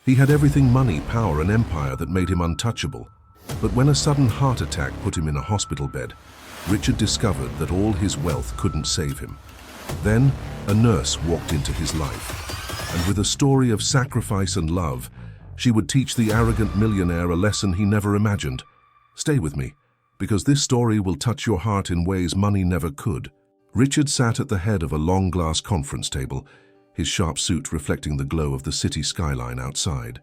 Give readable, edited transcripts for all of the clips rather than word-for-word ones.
He had everything: money, power, and empire that made him untouchable. But when a sudden heart attack put him in a hospital bed, Richard discovered that all his wealth couldn't save him. Then, a nurse walked into his life, and with a story of sacrifice and love, she would teach the arrogant millionaire a lesson he never imagined. Stay with me, because this story will touch your heart in ways money never could. Richard sat at the head of a long glass conference table, his sharp suit reflecting the glow of the city skyline outside.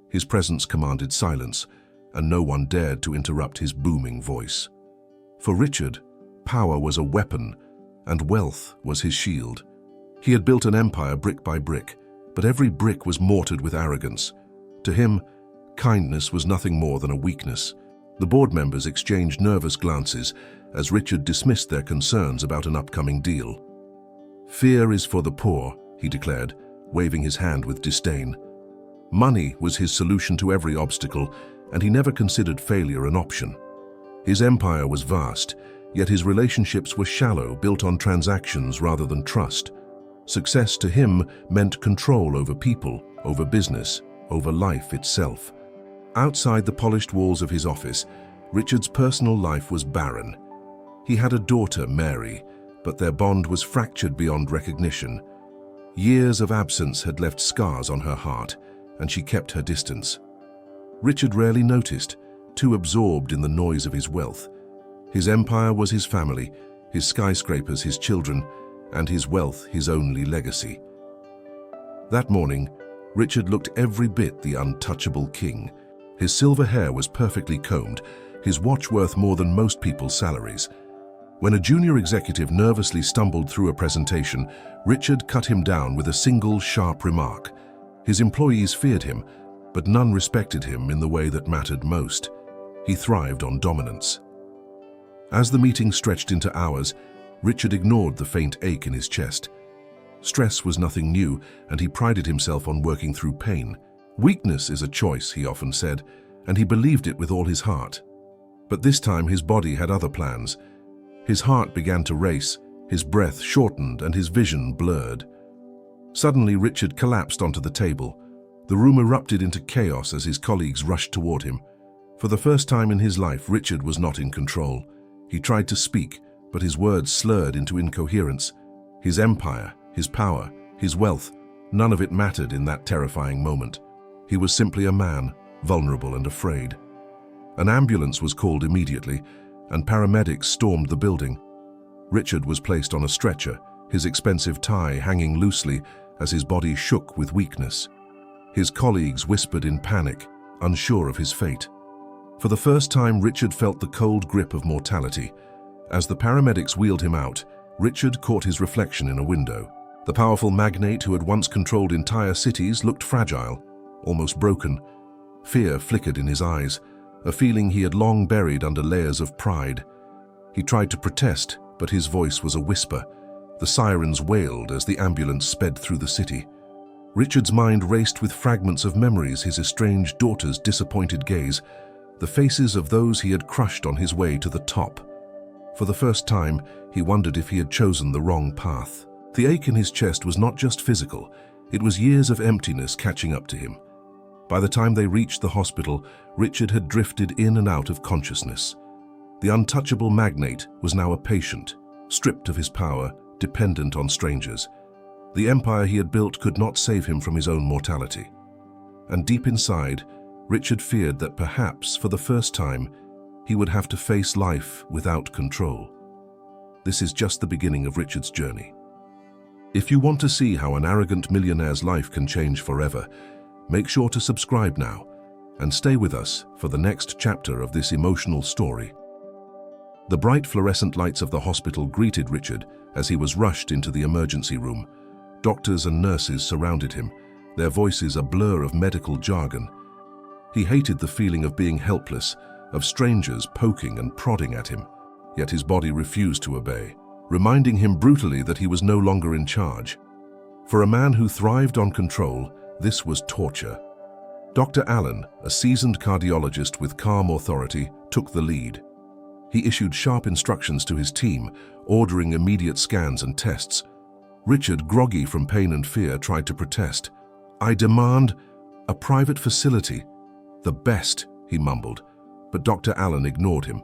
His presence commanded silence, and no one dared to interrupt his booming voice. For Richard, power was a weapon, and wealth was his shield. He had built an empire brick by brick, but every brick was mortared with arrogance. To him, kindness was nothing more than a weakness. The board members exchanged nervous glances as Richard dismissed their concerns about an upcoming deal. "Fear is for the poor," he declared, waving his hand with disdain. Money was his solution to every obstacle, and he never considered failure an option. His empire was vast, yet his relationships were shallow, built on transactions rather than trust. Success to him meant control over people, over business, over life itself. Outside the polished walls of his office, Richard's personal life was barren. He had a daughter, Mary, but their bond was fractured beyond recognition. Years of absence had left scars on her heart, and she kept her distance. Richard rarely noticed, too absorbed in the noise of his wealth. His empire was his family, his skyscrapers his children, and his wealth his only legacy. That morning, Richard looked every bit the untouchable king. His silver hair was perfectly combed, his watch worth more than most people's salaries. When a junior executive nervously stumbled through a presentation, Richard cut him down with a single sharp remark. His employees feared him, but none respected him in the way that mattered most. He thrived on dominance. As the meeting stretched into hours, Richard ignored the faint ache in his chest. Stress was nothing new, and he prided himself on working through pain. Weakness is a choice, he often said, and he believed it with all his heart. But this time his body had other plans. His heart began to race, his breath shortened, and his vision blurred. Suddenly, Richard collapsed onto the table. The room erupted into chaos as his colleagues rushed toward him. For the first time in his life, Richard was not in control. He tried to speak, but his words slurred into incoherence. His empire, his power, his wealth, none of it mattered in that terrifying moment. He was simply a man, vulnerable and afraid. An ambulance was called immediately, and paramedics stormed the building. Richard was placed on a stretcher, his expensive tie hanging loosely as his body shook with weakness. His colleagues whispered in panic, unsure of his fate. For the first time, Richard felt the cold grip of mortality. As the paramedics wheeled him out, Richard caught his reflection in a window. The powerful magnate who had once controlled entire cities looked fragile, almost broken. Fear flickered in his eyes, a feeling he had long buried under layers of pride. He tried to protest, but his voice was a whisper. The sirens wailed as the ambulance sped through the city. Richard's mind raced with fragments of memories: his estranged daughter's disappointed gaze, the faces of those he had crushed on his way to the top. For the first time, he wondered if he had chosen the wrong path. The ache in his chest was not just physical, it was years of emptiness catching up to him. By the time they reached the hospital, Richard had drifted in and out of consciousness. The untouchable magnate was now a patient, stripped of his power, dependent on strangers. The empire he had built could not save him from his own mortality. And deep inside, Richard feared that perhaps, for the first time, he would have to face life without control. This is just the beginning of Richard's journey. If you want to see how an arrogant millionaire's life can change forever, make sure to subscribe now and stay with us for the next chapter of this emotional story. The bright fluorescent lights of the hospital greeted Richard as he was rushed into the emergency room. Doctors and nurses surrounded him, their voices a blur of medical jargon. He hated the feeling of being helpless, of strangers poking and prodding at him, yet his body refused to obey, reminding him brutally that he was no longer in charge. For a man who thrived on control, this was torture. Dr. Allen, a seasoned cardiologist with calm authority, took the lead. He issued sharp instructions to his team, ordering immediate scans and tests. Richard, groggy from pain and fear, tried to protest. I demand..." A private facility. The best, he mumbled, but Dr. Allen ignored him.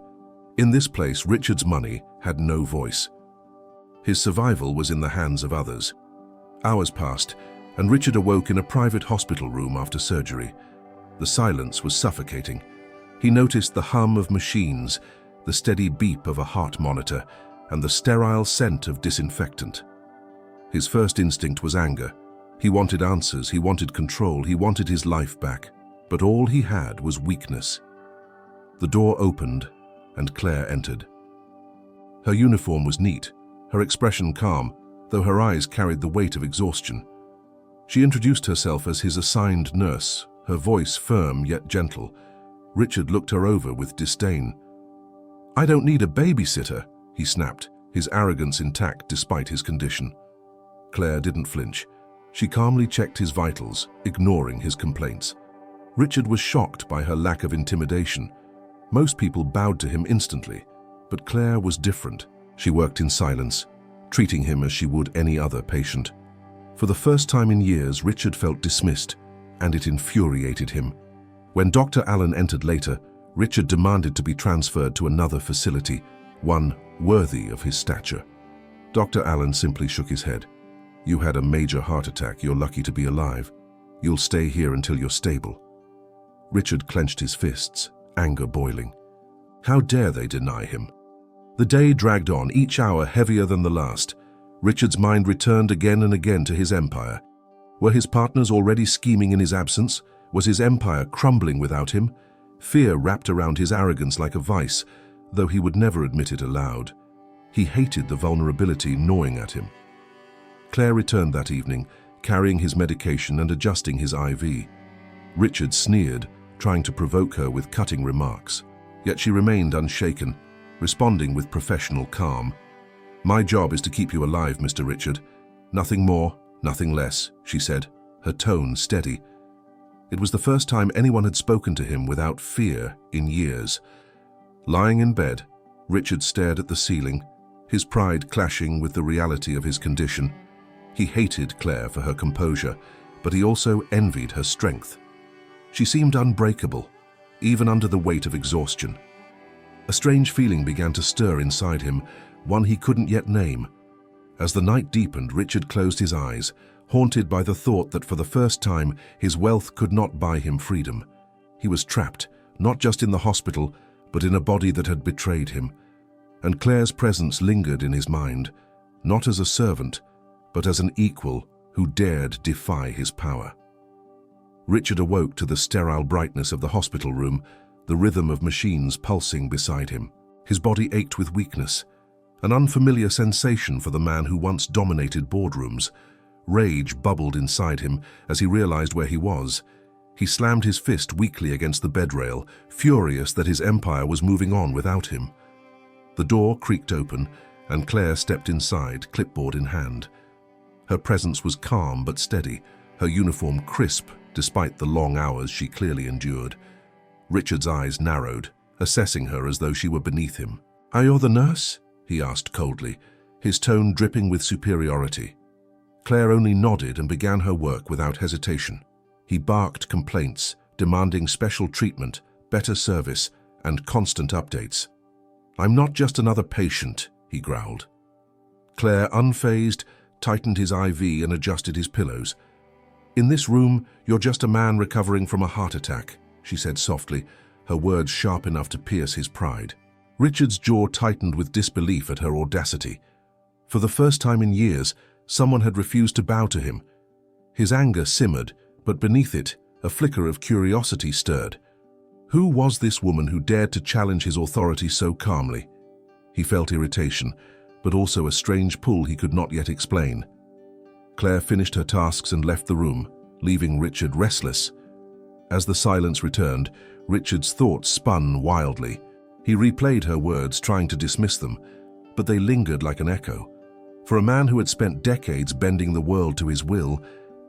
In this place, Richard's money had no voice. His survival was in the hands of others. Hours passed, and Richard awoke in a private hospital room after surgery. The silence was suffocating. He noticed the hum of machines, the steady beep of a heart monitor, and the sterile scent of disinfectant. His first instinct was anger. He wanted answers, he wanted control, he wanted his life back. But all he had was weakness. The door opened, and Claire entered. Her uniform was neat, her expression calm, though her eyes carried the weight of exhaustion. She introduced herself as his assigned nurse, her voice firm yet gentle. Richard looked her over with disdain. "I don't need a babysitter," he snapped, his arrogance intact despite his condition. Claire didn't flinch. She calmly checked his vitals, ignoring his complaints. Richard was shocked by her lack of intimidation. Most people bowed to him instantly, but Claire was different. She worked in silence, treating him as she would any other patient. For the first time in years, Richard felt dismissed, and it infuriated him. When Dr. Allen entered later, Richard demanded to be transferred to another facility, one worthy of his stature. Dr. Allen simply shook his head. "You had a major heart attack. You're lucky to be alive. You'll stay here until you're stable." Richard clenched his fists, anger boiling. How dare they deny him? The day dragged on, each hour heavier than the last. Richard's mind returned again and again to his empire. Were his partners already scheming in his absence? Was his empire crumbling without him? Fear wrapped around his arrogance like a vice, though he would never admit it aloud. He hated the vulnerability gnawing at him. Claire returned that evening, carrying his medication and adjusting his IV. Richard sneered, trying to provoke her with cutting remarks. Yet she remained unshaken, responding with professional calm. "My job is to keep you alive, Mr. Richard. Nothing more, nothing less," she said, her tone steady. It was the first time anyone had spoken to him without fear in years. Lying in bed, Richard stared at the ceiling, his pride clashing with the reality of his condition. He hated Claire for her composure, but he also envied her strength. She seemed unbreakable, even under the weight of exhaustion. A strange feeling began to stir inside him, one he couldn't yet name. As the night deepened, Richard closed his eyes, haunted by the thought that for the first time his wealth could not buy him freedom. He was trapped, not just in the hospital, but in a body that had betrayed him. And Claire's presence lingered in his mind, not as a servant, but as an equal who dared defy his power. Richard awoke to the sterile brightness of the hospital room, the rhythm of machines pulsing beside him. His body ached with weakness, an unfamiliar sensation for the man who once dominated boardrooms. Rage bubbled inside him as he realized where he was. He slammed his fist weakly against the bed rail, furious that his empire was moving on without him. The door creaked open, and Claire stepped inside, clipboard in hand. Her presence was calm but steady, her uniform crisp despite the long hours she clearly endured. Richard's eyes narrowed, assessing her as though she were beneath him. "Are you the nurse?" he asked coldly, his tone dripping with superiority. Claire only nodded and began her work without hesitation. He barked complaints, demanding special treatment, better service, and constant updates. "I'm not just another patient," he growled. Claire, unfazed, tightened his IV and adjusted his pillows. "In this room, you're just a man recovering from a heart attack," she said softly, her words sharp enough to pierce his pride. Richard's jaw tightened with disbelief at her audacity. For the first time in years, someone had refused to bow to him. His anger simmered, but beneath it, a flicker of curiosity stirred. Who was this woman who dared to challenge his authority so calmly? He felt irritation, but also a strange pull he could not yet explain. Claire finished her tasks and left the room, leaving Richard restless. As the silence returned, Richard's thoughts spun wildly. He replayed her words, trying to dismiss them, but they lingered like an echo. For a man who had spent decades bending the world to his will,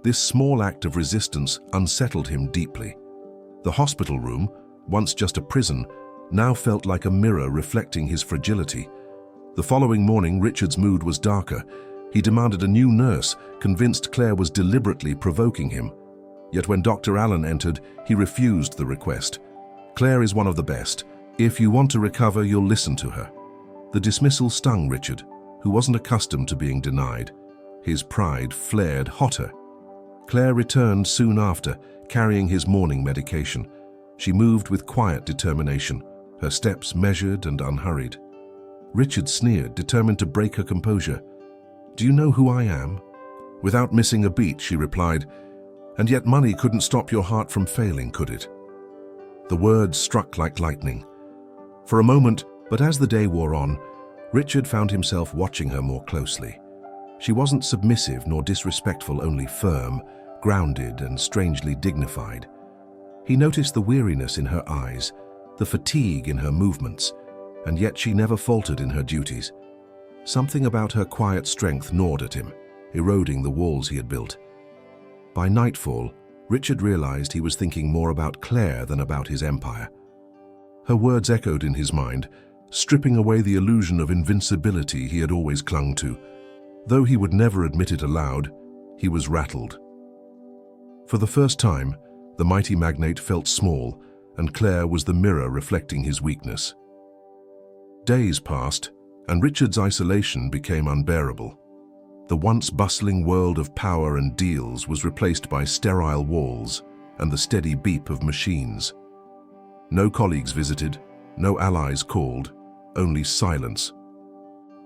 this small act of resistance unsettled him deeply. The hospital room, once just a prison, now felt like a mirror reflecting his fragility. The following morning, Richard's mood was darker. He demanded a new nurse, convinced Claire was deliberately provoking him. Yet when Dr. Allen entered, he refused the request. "Claire is one of the best. If you want to recover, you'll listen to her." The dismissal stung Richard, who wasn't accustomed to being denied. His pride flared hotter. Claire returned soon after, carrying his morning medication. She moved with quiet determination, her steps measured and unhurried. Richard sneered, determined to break her composure. "Do you know who I am?" Without missing a beat, she replied, "And yet money couldn't stop your heart from failing, could it?" The words struck like lightning. For a moment, but as the day wore on, Richard found himself watching her more closely. She wasn't submissive nor disrespectful, only firm, grounded and strangely dignified. He noticed the weariness in her eyes, the fatigue in her movements, and yet she never faltered in her duties. Something about her quiet strength gnawed at him, eroding the walls he had built. By nightfall, Richard realized he was thinking more about Claire than about his empire. Her words echoed in his mind, stripping away the illusion of invincibility he had always clung to. Though he would never admit it aloud, he was rattled. For the first time, the mighty magnate felt small, and Claire was the mirror reflecting his weakness. Days passed, and Richard's isolation became unbearable. The once bustling world of power and deals was replaced by sterile walls and the steady beep of machines. No colleagues visited, no allies called, only silence.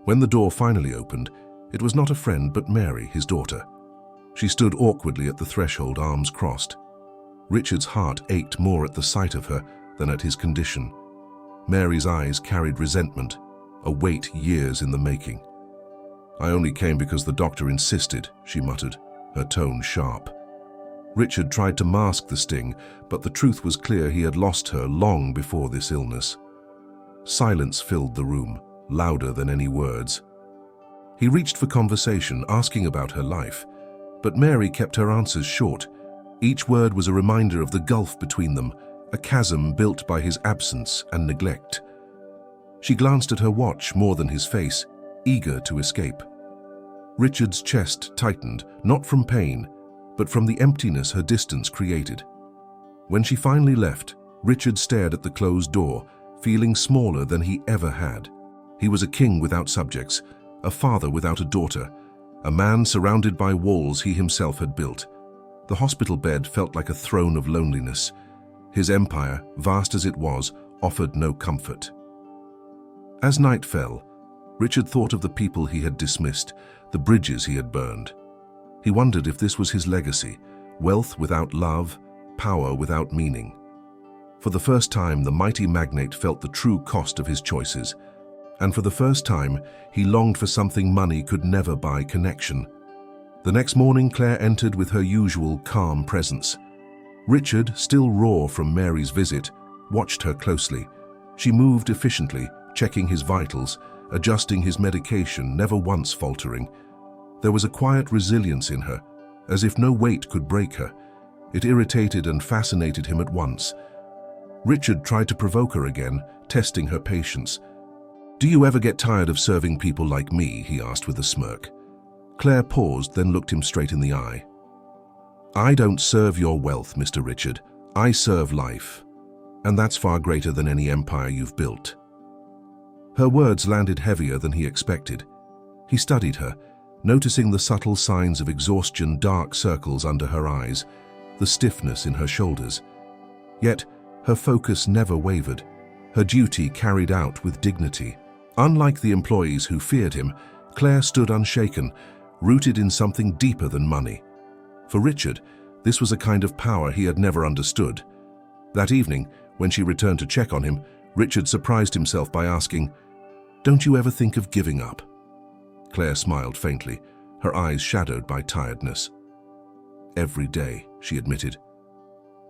When the door finally opened, it was not a friend but Mary, his daughter. She stood awkwardly at the threshold, arms crossed. Richard's heart ached more at the sight of her than at his condition. Mary's eyes carried resentment, a weight years in the making. "I only came because the doctor insisted," she muttered, her tone sharp. Richard tried to mask the sting, but the truth was clear: he had lost her long before this illness. Silence filled the room, louder than any words. He reached for conversation, asking about her life, but Mary kept her answers short. Each word was a reminder of the gulf between them, a chasm built by his absence and neglect. She glanced at her watch more than his face, eager to escape. Richard's chest tightened, not from pain, but from the emptiness her distance created. When she finally left, Richard stared at the closed door, feeling smaller than he ever had. He was a king without subjects, a father without a daughter, a man surrounded by walls he himself had built. The hospital bed felt like a throne of loneliness. His empire, vast as it was, offered no comfort. As night fell, Richard thought of the people he had dismissed, the bridges he had burned. He wondered if this was his legacy: wealth without love, power without meaning. For the first time, the mighty magnate felt the true cost of his choices. And for the first time, he longed for something money could never buy: connection. The next morning, Claire entered with her usual calm presence. Richard, still raw from Mary's visit, watched her closely. She moved efficiently, checking his vitals, adjusting his medication, never once faltering. There was a quiet resilience in her, as if no weight could break her. It irritated and fascinated him at once. Richard tried to provoke her again, testing her patience. "Do you ever get tired of serving people like me?" he asked with a smirk. Claire paused, then looked him straight in the eye. "I don't serve your wealth, Mr. Richard. I serve life. And that's far greater than any empire you've built." Her words landed heavier than he expected. He studied her, noticing the subtle signs of exhaustion, dark circles under her eyes, the stiffness in her shoulders. Yet, her focus never wavered, her duty carried out with dignity. Unlike the employees who feared him, Claire stood unshaken, rooted in something deeper than money. For Richard, this was a kind of power he had never understood. That evening, when she returned to check on him, Richard surprised himself by asking, "Don't you ever think of giving up?" Claire smiled faintly, her eyes shadowed by tiredness. "Every day," she admitted.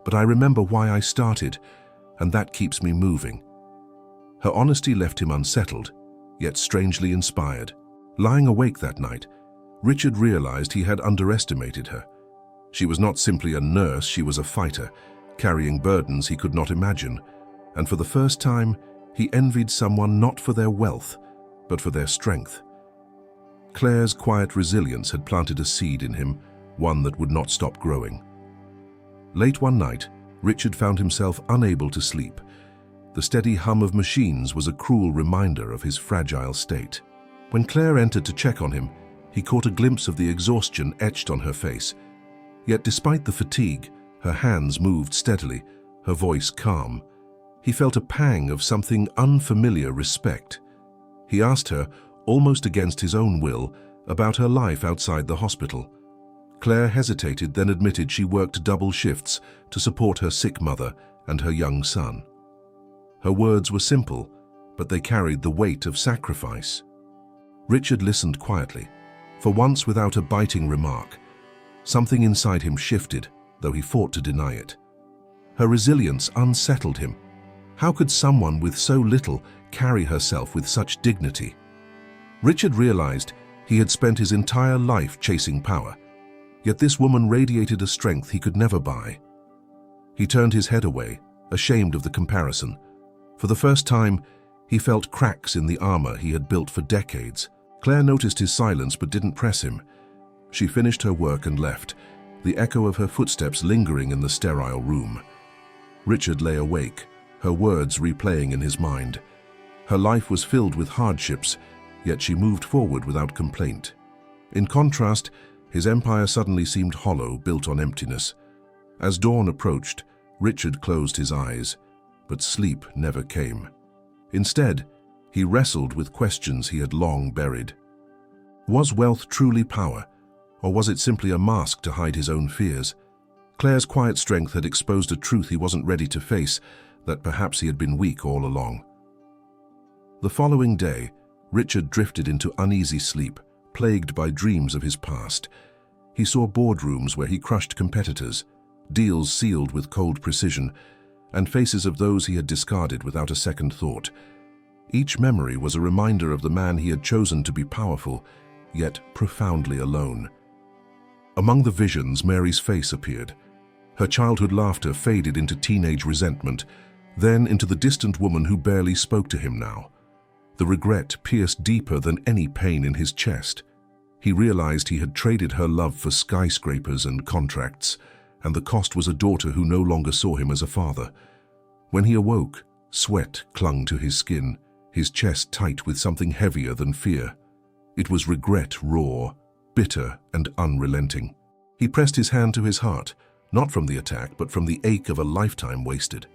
"But I remember why I started, and that keeps me moving." Her honesty left him unsettled, yet strangely inspired. Lying awake that night, Richard realized he had underestimated her. She was not simply a nurse, she was a fighter, carrying burdens he could not imagine. And for the first time, he envied someone not for their wealth, but for their strength. Claire's quiet resilience had planted a seed in him, one that would not stop growing. Late one night, Richard found himself unable to sleep. The steady hum of machines was a cruel reminder of his fragile state. When Claire entered to check on him, he caught a glimpse of the exhaustion etched on her face. Yet despite the fatigue, her hands moved steadily, her voice calm. He felt a pang of something unfamiliar respect. He asked her, almost against his own will, about her life outside the hospital. Claire hesitated, then admitted she worked double shifts to support her sick mother and her young son. Her words were simple, but they carried the weight of sacrifice. Richard listened quietly, for once without a biting remark. Something inside him shifted, though he fought to deny it. Her resilience unsettled him. How could someone with so little carry herself with such dignity? Richard realized he had spent his entire life chasing power, yet this woman radiated a strength he could never buy. He turned his head away, ashamed of the comparison. For the first time, he felt cracks in the armor he had built for decades. Claire noticed his silence but didn't press him. She finished her work and left, the echo of her footsteps lingering in the sterile room. Richard lay awake, her words replaying in his mind. Her life was filled with hardships, yet she moved forward without complaint. In contrast, his empire suddenly seemed hollow, built on emptiness. As dawn approached, Richard closed his eyes, but sleep never came. Instead, he wrestled with questions he had long buried. Was wealth truly power, or was it simply a mask to hide his own fears? Claire's quiet strength had exposed a truth he wasn't ready to face, that perhaps he had been weak all along. The following day, Richard drifted into uneasy sleep, plagued by dreams of his past. He saw boardrooms where he crushed competitors, deals sealed with cold precision, and faces of those he had discarded without a second thought. Each memory was a reminder of the man he had chosen to be powerful, yet profoundly alone. Among the visions, Mary's face appeared. Her childhood laughter faded into teenage resentment, then into the distant woman who barely spoke to him now. The regret pierced deeper than any pain in his chest. He realized he had traded her love for skyscrapers and contracts, and the cost was a daughter who no longer saw him as a father. When he awoke, sweat clung to his skin, his chest tight with something heavier than fear. It was regret, raw, bitter, and unrelenting. He pressed his hand to his heart, not from the attack, but from the ache of a lifetime wasted.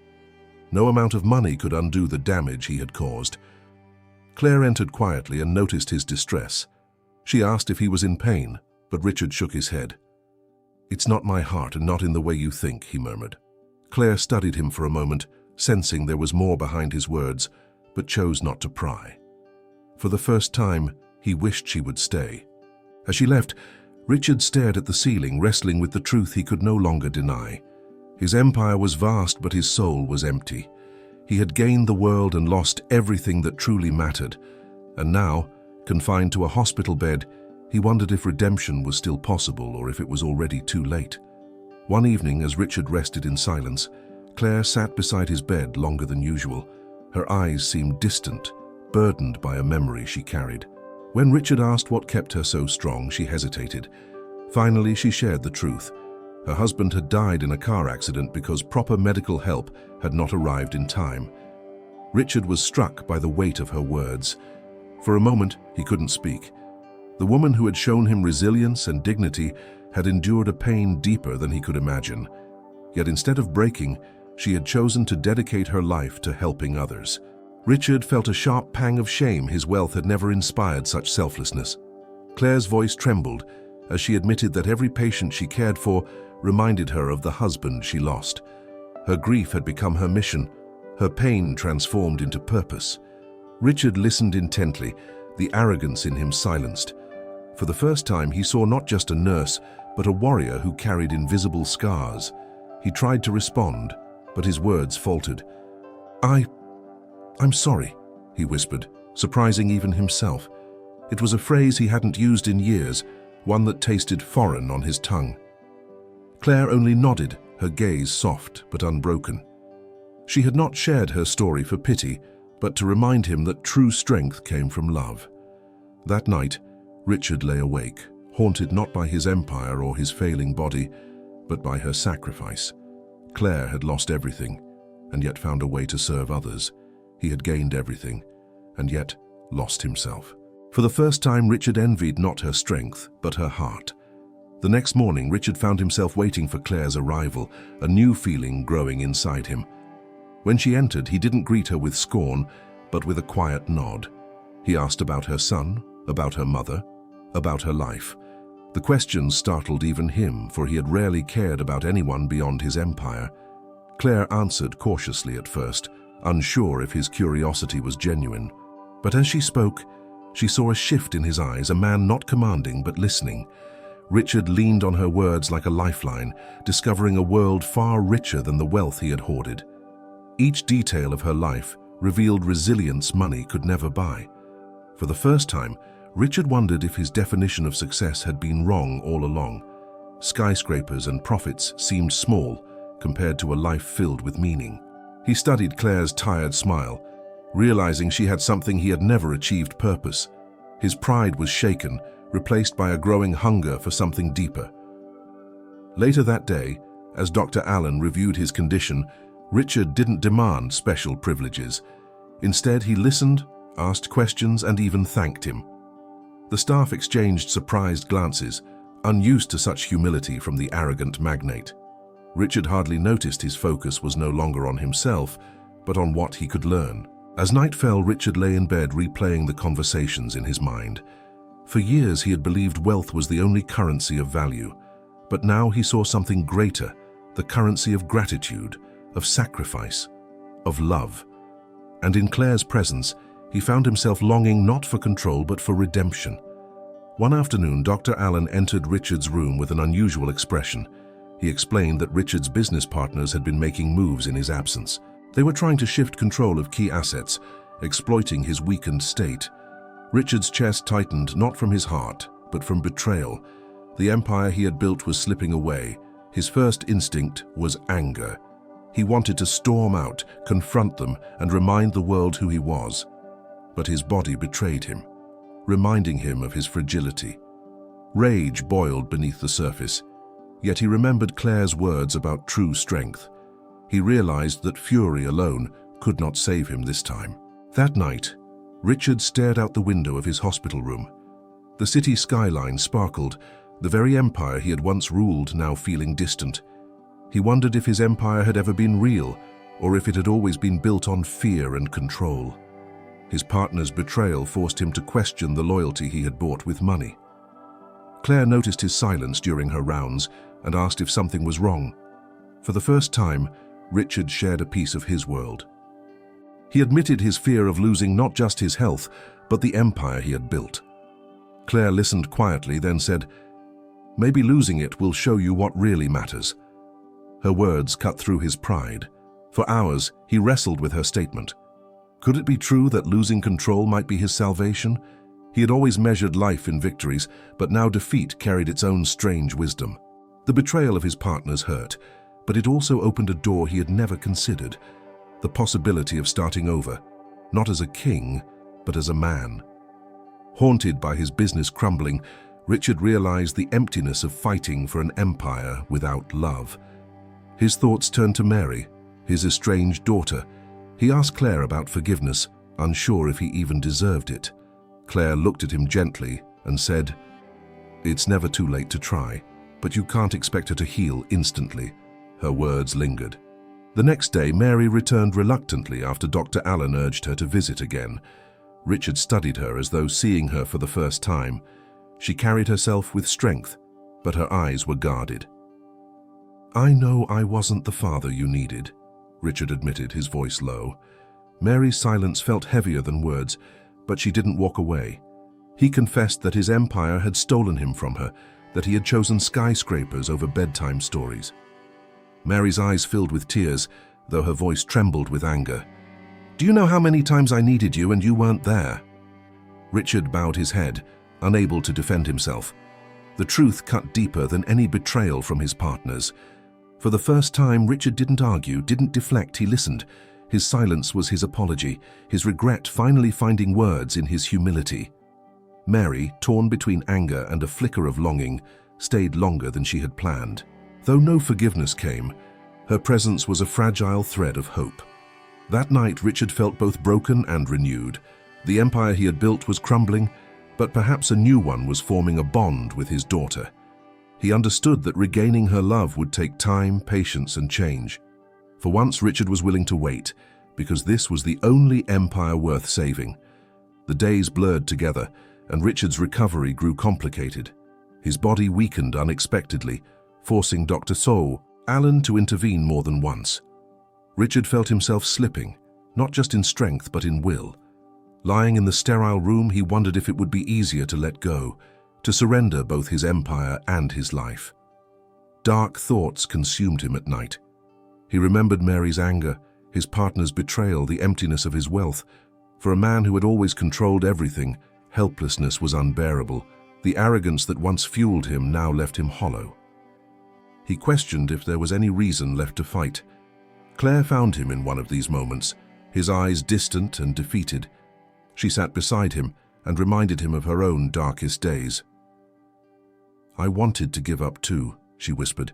No amount of money could undo the damage he had caused. Claire entered quietly and noticed his distress. She asked if he was in pain, but Richard shook his head. "It's not my heart and not in the way you think," he murmured. Claire studied him for a moment, sensing there was more behind his words, but chose not to pry. For the first time, he wished she would stay. As she left, Richard stared at the ceiling, wrestling with the truth he could no longer deny. His empire was vast, but his soul was empty. He had gained the world and lost everything that truly mattered, and now, confined to a hospital bed, he wondered if redemption was still possible or if it was already too late. One evening, as Richard rested in silence, Claire sat beside his bed longer than usual. Her eyes seemed distant, burdened by a memory she carried. When Richard asked what kept her so strong, she hesitated. Finally, she shared the truth. Her husband had died in a car accident because proper medical help had not arrived in time. Richard was struck by the weight of her words. For a moment, he couldn't speak. The woman who had shown him resilience and dignity had endured a pain deeper than he could imagine. Yet instead of breaking, she had chosen to dedicate her life to helping others. Richard felt a sharp pang of shame. His wealth had never inspired such selflessness. Claire's voice trembled as she admitted that every patient she cared for reminded her of the husband she lost. Her grief had become her mission, her pain transformed into purpose. Richard listened intently, the arrogance in him silenced. For the first time, he saw not just a nurse, but a warrior who carried invisible scars. He tried to respond, but his words faltered. I'm sorry," he whispered, surprising even himself. It was a phrase he hadn't used in years, one that tasted foreign on his tongue. Claire only nodded, her gaze soft but unbroken. She had not shared her story for pity, but to remind him that true strength came from love. That night, Richard lay awake, haunted not by his empire or his failing body, but by her sacrifice. Claire had lost everything, and yet found a way to serve others. He had gained everything, and yet lost himself. For the first time, Richard envied not her strength, but her heart. The next morning, Richard found himself waiting for Claire's arrival, a new feeling growing inside him. When she entered, he didn't greet her with scorn, but with a quiet nod. He asked about her son, about her mother, about her life. The questions startled even him, for he had rarely cared about anyone beyond his empire. Claire answered cautiously at first, unsure if his curiosity was genuine. But as she spoke, she saw a shift in his eyes, a man not commanding but listening. Richard leaned on her words like a lifeline, discovering a world far richer than the wealth he had hoarded. Each detail of her life revealed resilience money could never buy. For the first time, Richard wondered if his definition of success had been wrong all along. Skyscrapers and profits seemed small compared to a life filled with meaning. He studied Claire's tired smile, realizing she had something he had never achieved: purpose. His pride was shaken, replaced by a growing hunger for something deeper. Later that day, as Dr. Allen reviewed his condition, Richard didn't demand special privileges. Instead, he listened, asked questions, and even thanked him. The staff exchanged surprised glances, unused to such humility from the arrogant magnate. Richard hardly noticed his focus was no longer on himself, but on what he could learn. As night fell, Richard lay in bed replaying the conversations in his mind. For years he had believed wealth was the only currency of value, but now he saw something greater, the currency of gratitude, of sacrifice, of love. And in Claire's presence, he found himself longing not for control but for redemption. One afternoon, Dr. Allen entered Richard's room with an unusual expression. He explained that Richard's business partners had been making moves in his absence. They were trying to shift control of key assets, exploiting his weakened state. Richard's chest tightened, not from his heart, but from betrayal. The empire he had built was slipping away. His first instinct was anger. He wanted to storm out, confront them, and remind the world who he was. But his body betrayed him, reminding him of his fragility. Rage boiled beneath the surface, yet he remembered Claire's words about true strength. He realized that fury alone could not save him this time. That night, Richard stared out the window of his hospital room. The city skyline sparkled, the very empire he had once ruled now feeling distant. He wondered if his empire had ever been real, or if it had always been built on fear and control. His partner's betrayal forced him to question the loyalty he had bought with money. Claire noticed his silence during her rounds and asked if something was wrong. For the first time, Richard shared a piece of his world. He admitted his fear of losing not just his health, but the empire he had built. Claire listened quietly, then said, "Maybe losing it will show you what really matters." Her words cut through his pride. For hours, he wrestled with her statement. Could it be true that losing control might be his salvation? He had always measured life in victories, but now defeat carried its own strange wisdom. The betrayal of his partners hurt, but it also opened a door he had never considered, the possibility of starting over, not as a king, but as a man. Haunted by his business crumbling, Richard realized the emptiness of fighting for an empire without love. His thoughts turned to Mary, his estranged daughter. He asked Claire about forgiveness, unsure if he even deserved it. Claire looked at him gently and said, "It's never too late to try, but you can't expect her to heal instantly." Her words lingered. The next day, Mary returned reluctantly after Dr. Allen urged her to visit again. Richard studied her as though seeing her for the first time. She carried herself with strength, but her eyes were guarded. "I know I wasn't the father you needed," Richard admitted, his voice low. Mary's silence felt heavier than words, but she didn't walk away. He confessed that his empire had stolen him from her, that he had chosen skyscrapers over bedtime stories. Mary's eyes filled with tears, though her voice trembled with anger. "Do you know how many times I needed you and you weren't there?" Richard bowed his head, unable to defend himself. The truth cut deeper than any betrayal from his partners. For the first time, Richard didn't argue, didn't deflect, he listened. His silence was his apology, his regret finally finding words in his humility. Mary, torn between anger and a flicker of longing, stayed longer than she had planned. Though no forgiveness came, Her presence was a fragile thread of hope. That night, Richard felt both broken and renewed. The empire he had built was crumbling, but perhaps a new one was forming a bond with his daughter. He understood that regaining her love would take time, patience, and change. For once, Richard was willing to wait, because this was the only empire worth saving. The days blurred together, and Richard's recovery grew complicated. His body weakened unexpectedly, forcing Dr. Allen to intervene more than once. Richard felt himself slipping, not just in strength but in will. Lying in the sterile room, he wondered if it would be easier to let go, to surrender both his empire and his life. Dark thoughts consumed him at night. He remembered Mary's anger, his partner's betrayal, the emptiness of his wealth. For a man who had always controlled everything, helplessness was unbearable. The arrogance that once fueled him now left him hollow. He questioned if there was any reason left to fight. Claire found him in one of these moments, his eyes distant and defeated. She sat beside him and reminded him of her own darkest days. "I wanted to give up too," she whispered,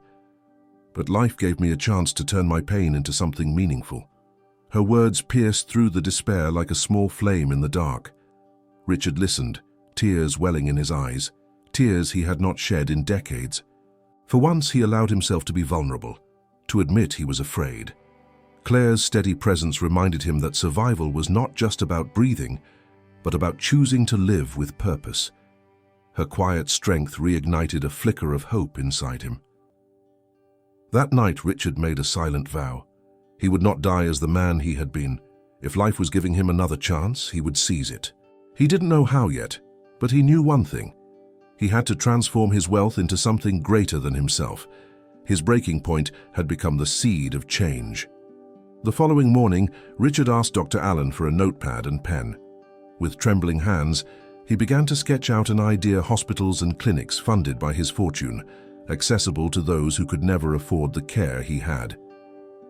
"but life gave me a chance to turn my pain into something meaningful." Her words pierced through the despair like a small flame in the dark. Richard listened, tears welling in his eyes, tears he had not shed in decades. For once he allowed himself to be vulnerable, to admit he was afraid. Claire's steady presence reminded him that survival was not just about breathing, but about choosing to live with purpose. Her quiet strength reignited a flicker of hope inside him. That night, Richard made a silent vow. He would not die as the man he had been. If life was giving him another chance, he would seize it. He didn't know how yet, but he knew one thing. He had to transform his wealth into something greater than himself. His breaking point had become the seed of change. The following morning, Richard asked Dr. Allen for a notepad and pen. With trembling hands, he began to sketch out an idea: hospitals and clinics funded by his fortune, accessible to those who could never afford the care he had.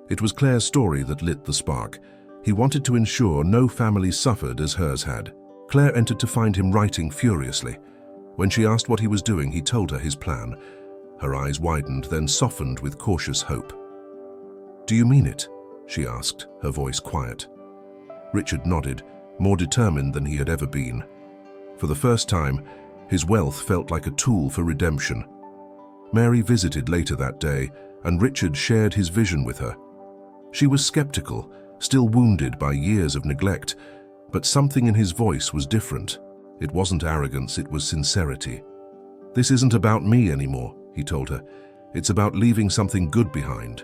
It was Claire's story that lit the spark. He wanted to ensure no family suffered as hers had. Claire entered to find him writing furiously. When she asked what he was doing, he told her his plan. Her eyes widened, then softened with cautious hope. "Do you mean it?" she asked, her voice quiet. Richard nodded, more determined than he had ever been. For the first time, his wealth felt like a tool for redemption. Mary visited later that day, and Richard shared his vision with her. She was skeptical, still wounded by years of neglect, but something in his voice was different. It wasn't arrogance, it was sincerity. "This isn't about me anymore," he told her. "It's about leaving something good behind."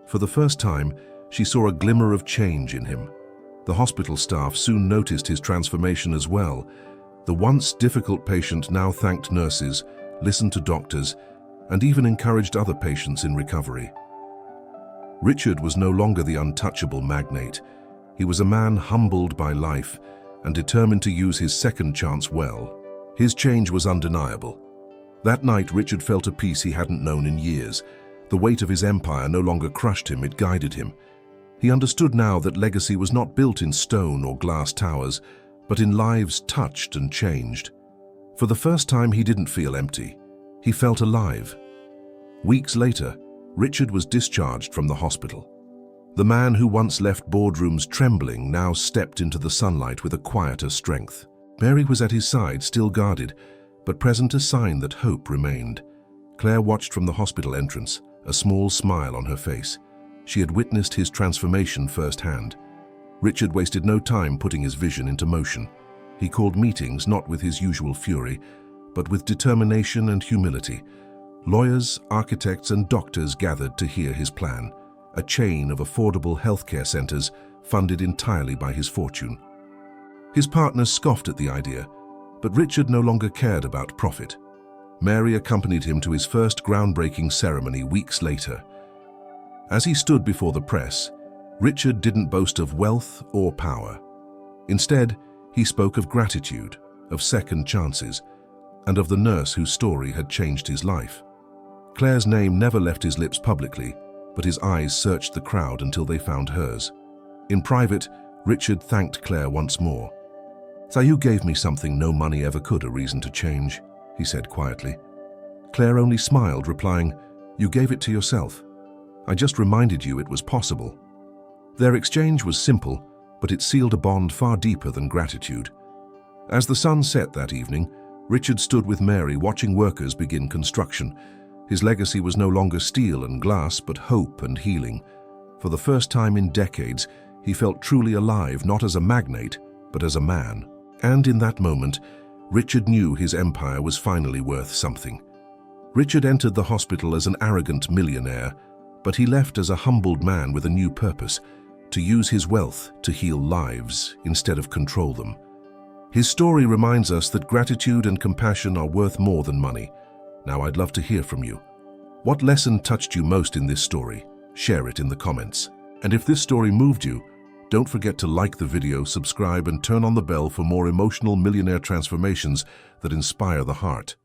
For the first time, she saw a glimmer of change in him. The hospital staff soon noticed his transformation as well. The once difficult patient now thanked nurses, listened to doctors, and even encouraged other patients in recovery. Richard was no longer the untouchable magnate. He was a man humbled by life and determined to use his second chance well. His change was undeniable. That night, Richard felt a peace he hadn't known in years. The weight of his empire no longer crushed him, it guided him. He understood now that legacy was not built in stone or glass towers, but in lives touched and changed. For the first time, he didn't feel empty. He felt alive. Weeks later, Richard was discharged from the hospital. The man who once left boardrooms trembling now stepped into the sunlight with a quieter strength. Mary was at his side, still guarded, but present, a sign that hope remained. Claire watched from the hospital entrance, a small smile on her face. She had witnessed his transformation firsthand. Richard wasted no time putting his vision into motion. He called meetings not with his usual fury, but with determination and humility. Lawyers, architects, and doctors gathered to hear his plan, a chain of affordable healthcare centers funded entirely by his fortune. His partners scoffed at the idea, but Richard no longer cared about profit. Mary accompanied him to his first groundbreaking ceremony weeks later. As he stood before the press, Richard didn't boast of wealth or power. Instead, he spoke of gratitude, of second chances, and of the nurse whose story had changed his life. Claire's name never left his lips publicly, but his eyes searched the crowd until they found hers. In private, Richard thanked Claire once more. "So you gave me something no money ever could, a reason to change," he said quietly. Claire only smiled, replying, "You gave it to yourself." I just reminded you it was possible." Their exchange was simple, but it sealed a bond far deeper than gratitude. As the sun set that evening, Richard stood with Mary watching workers begin construction. His legacy was no longer steel and glass, but hope and healing. For the first time in decades, he felt truly alive, not as a magnate, but as a man. And in that moment, Richard knew his empire was finally worth something. Richard entered the hospital as an arrogant millionaire, but he left as a humbled man with a new purpose: to use his wealth to heal lives instead of control them. His story reminds us that gratitude and compassion are worth more than money. Now I'd love to hear from you. What lesson touched you most in this story? Share it in the comments. And if this story moved you, don't forget to like the video, subscribe, and turn on the bell for more emotional millionaire transformations that inspire the heart.